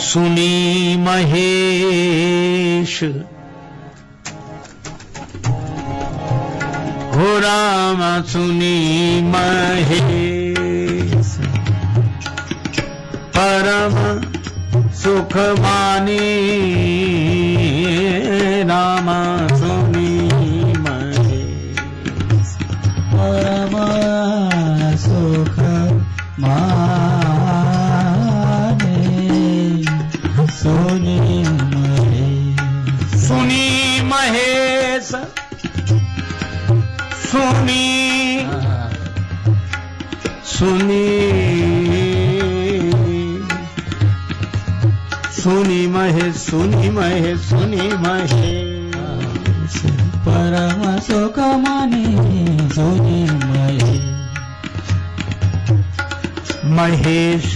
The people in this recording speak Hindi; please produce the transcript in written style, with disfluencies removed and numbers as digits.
सुनी महेश हो राम सुनी महेश परम सुख माने राम सुनी महेश परम सुख माने सुनी महेश सुनी महेश सुनी सुनी सुनी महेश सुनी महेश सुनी महेश परम सुख माने सुनी महेश महेश